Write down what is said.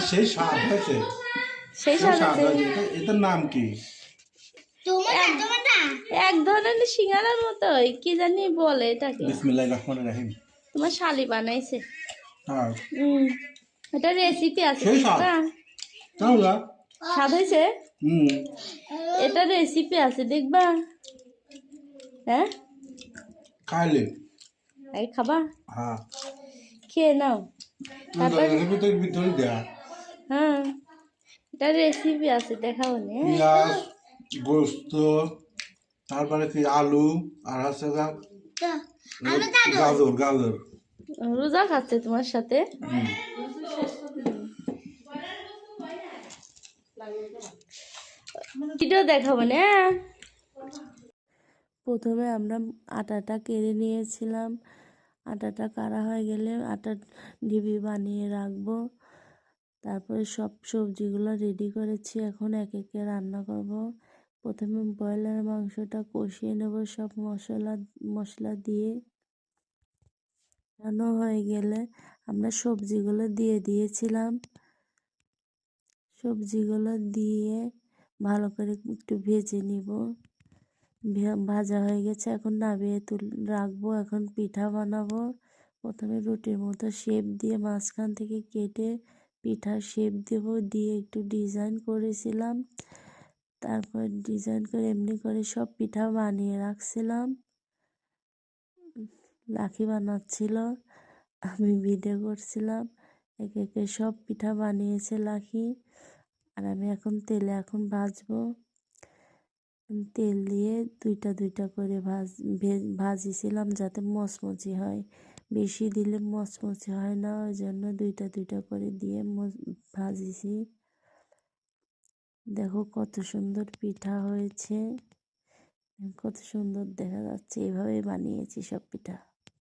সেই স্বাদ হয়েছে, সেই স্বাদ হয়েছে। এটার নাম কি? এক ধরনের সিঙ্গারার মতোই, কি জানি বলে এটাকে। বিসমিল্লাহির রহমানির রহিম। তোমার শালি বানাইছে। হ্যাঁ, এটা রেসিপি আছে সেই স্বাদ। দেখবা। তাহলে স্বাদ হয়েছে। এটা রেসিপি আছে দেখবা। হ্যাঁ, খাইলে এই খাবা, হ্যাঁ খেয়ে নাও তারপর। ভিতরে দেয়া হ্যাঁ, এটা রেসিপি আছে দেখাও নি। পেঁয়াজ, গোস্ত, তারপরে কি আলু আর হচ্ছে গাজর। গাজর রোজা খাচ্ছে তোমার সাথে। ভিডিও দেখাবো না। প্রথমে আমরা আটাটা কেড়ে নিয়েছিলাম। আটাটা কাড়া হয়ে গেলে আটার ঢিবি বানিয়ে রাখবো। তারপরে সব সবজিগুলো রেডি করেছি, এখন এক একে রান্না করব। প্রথমে ব্রয়লার মাংসটা কষিয়ে নেব সব মশলা দিয়ে। রান্না হয়ে গেলে আমরা সবজিগুলো দিয়ে দিয়েছিলাম। সবজিগুলো দিয়ে ভালো করে একটু ভেজে নিব। ভাজা হয়ে গেছে, এখন নামিয়ে রাখবো। এখন পিঠা বানাবো। প্রথমে রুটির মতো শেপ দিয়ে মাঝখান থেকে কেটে পিঠার শেপ দেব, দিয়ে একটু ডিজাইন করেছিলাম। তারপর ডিজাইন করে এমনি করে সব পিঠা বানিয়ে রাখছিলাম। লাখি বানাচ্ছিল, আমি ভিডিও করছিলাম। একে একে সব পিঠা বানিয়েছে লাখি। আর আমি এখন তেলে ভাজবো। তেল দিয়ে দুইটা দুইটা করে ভাজিছিলাম যাতে মচমচি হয়। বেশি দিলে মচমচি হয় না, ওই জন্য দুইটা দুইটা করে দিয়ে ভাজিছি। দেখো কত সুন্দর পিঠা হয়েছে, কত সুন্দর দেখা যাচ্ছে। এভাবে বানিয়েছি সব পিঠা।